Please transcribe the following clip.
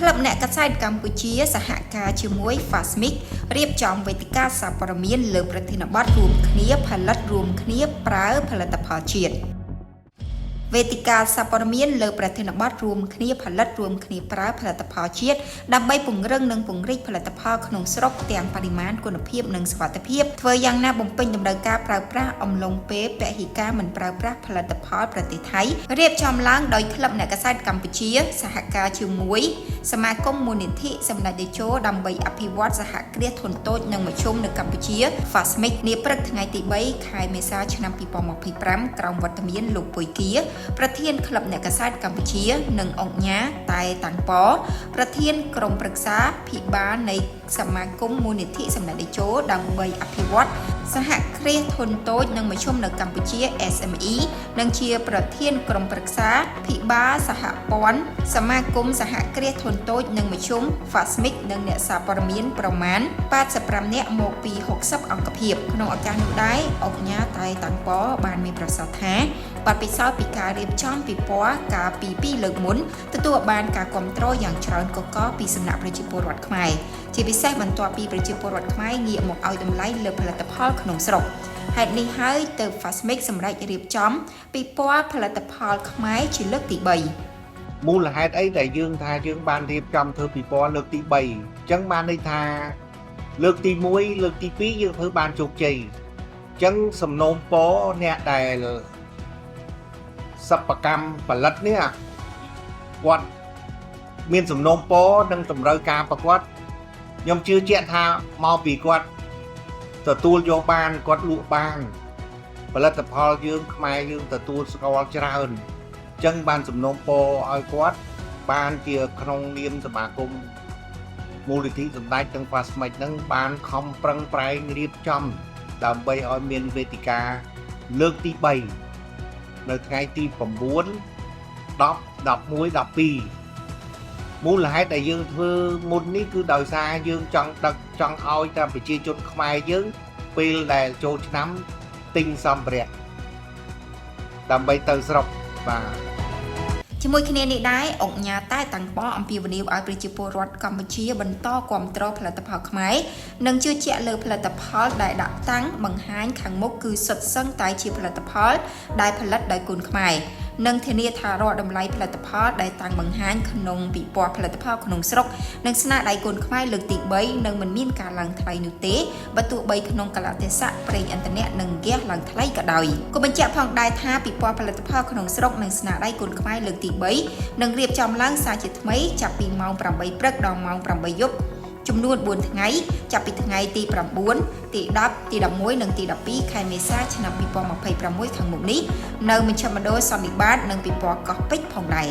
ក្លឹបអ្នកកាសែតកម្ពុជាសហការជាមួយ Fasmic រៀបចំវេទិកាសារព័ត៌មានលើប្រធានបទរួមគ្នាផលិតរួមគ្នាប្រើផលិតផលជាតិវេទិកាសារព័ត៌មានលើប្រធានបទរួមគ្នាផលិតរួមគ្នាប្រើផលិតផលជាតិដើម្បីពង្រឹងនិងពង្រីកផលិតផលក្នុងស្រុកទាំងបរិមាណគុណភាពនិងសុវត្ថិភាពធ្វើយ៉ាងណាបំពេញតម្រូវការប្រើប្រាស់អំឡុងពេលពហិការមិនប្រើប្រាស់ផលិតផលប្រទេសថៃរៀបចំឡើងដោយក្លឹបអ្នកកាសែតកម្ពុជាសហការជាមួយសមាគមមូលនិធិសម្ដេចតេជោដើម្បីអភិវឌ្ឍសហគ្រាសធុនតូចនិងមធ្យមនៅកម្ពុជា Fasmic នាព្រឹកថ្ងៃទី3ខែមេសាឆ្នាំ2025ក្រោមវត្តមានលោកពុយគាប្រធានក្លឹបអ្នកកាសែតកម្ពុជានិងអង្គញាតែតាំងប៉ប្រធានក្រុមប្រឹក្សាភិបាលនៃសមាគមមូលនិធិសម្ដេចតេជោដើម្បីអភិវឌ្ឍសហគ្រាសធុនតូចនិងមធ្យមនៅកម្ពុជា SME និងជាប្រធានក្រុមប្រឹក្សាភិបាលសហព័ន្ធសមាគមសហគ្រាសធុនតូចនិងមធ្យម Fasmic និងអ្នកសារព័ត៌មានប្រមាណ85នាក់មកពី60អង្គភាពក្នុងឱកាសនោះដែរអង្គញាតែតាំងប៉បានមានប្រសាសន៍ថាបទពិសោធន៍ពីការរៀបចំពិព័រណ៍កាលពី2លើកមុនទទួលបានការគាំទ្រយ៉ាងច្រើនកកពីសំណាក់ប្រជាពលរដ្ឋខ្មែរជាពិសេសបន្ទាប់ពីប្រជាពលរដ្ឋខ្មែរងាកមកឲ្យតម្លៃលើផលិតផលក្នុងស្រុកហេតុនេះហើយទើប Fasmic សម្រេចរៀបចំពិព័រណ៍ផលិតផលខ្មែរជាលើកទី3មូលហេតុអីដែលយើងថាយើងបានរៀបចំធ្វើពិព័រណ៍លើកទី3អញ្ចឹងបានន័យថាលើកទី1លើកទី2យើងធ្វើបានជោគជ័យអញ្ចឹងសំណូមពរអ្នកដែលសិប្បកម្មផលិតនេះគាត់មានសំណូមពរនិងតម្រូវការប្រកបខ្ញុំជឿជាក់ថាមកពីគាត់ទទួលយកបានគាត់លក់បានផលិតផលយើងខ្មែរយើងទទួលស្គាល់ច្រើនអញ្ចឹងបានសំណូមពរឲ្យគាត់បានជាក្នុងនាមសមាគមមូលនិធិសម្ដេចទាំង Fasmic នឹងបានខំប្រឹងប្រែងរៀបចំដើម្បីឲ្យមានវេទិកាលើកទី3នៅថ្ងៃទី9 10 11 12មូលហេតុដែលយើងធ្វើមុននេះគឺដោយសារយើងចង់ដឹកចង់ឲ្យតែប្រជាជនខ្មែរយើងពេលដែលចូលឆ្នាំទិញសម្ភារៈដើម្បីទៅស្រុកបាទជាមួយគ្នានេះដែរអង្គញាតែតាំងប៉អំពាវនាវឲ្យប្រជាពលរដ្ឋកម្ពុជាបន្តគាំទ្រផលិតផលខ្មែរនិងជឿជាក់លើផលិតផលដែលដាក់តាំងបង្ហាញខាងមុខគឺសុទ្ធសឹងតែជាផលិតផលដែលផលិតដោយគុនខ្មែរនិងធានាថារាល់តម្លៃផលិតផលដែលតាំងបង្ហាញក្នុងពិព័រណ៍ផលិតផលក្នុងស្រុកនិងស្នាដៃគុនខ្មែរលើកទី3នឹងមិនមានការឡើងថ្លៃនោះទេបើទោះបីក្នុងកលៈទេសៈប្រេងឥន្ធនៈនិងហ្គាសឡើងថ្លៃក៏ដោយក៏បញ្ជាក់ផងដែរថាពិព័រណ៍ផលិតផលក្នុងស្រុកនិងស្នាដៃគុនខ្មែរលើកទី3នឹងរៀបចំឡើងសាជាថ្មីចាប់ពីម៉ោង8ព្រឹកដល់ម៉ោង8យប់ចំនួន4ថ្ងៃចាប់ពីថ្ងៃទី9ទី10ទី11និងទី12ខែមេសាឆ្នាំ2026ខាងមុខនេះនៅមជ្ឈមណ្ឌលសន្និបាតនិងពិព័រណ៍កោះពេជ្រផងដែរ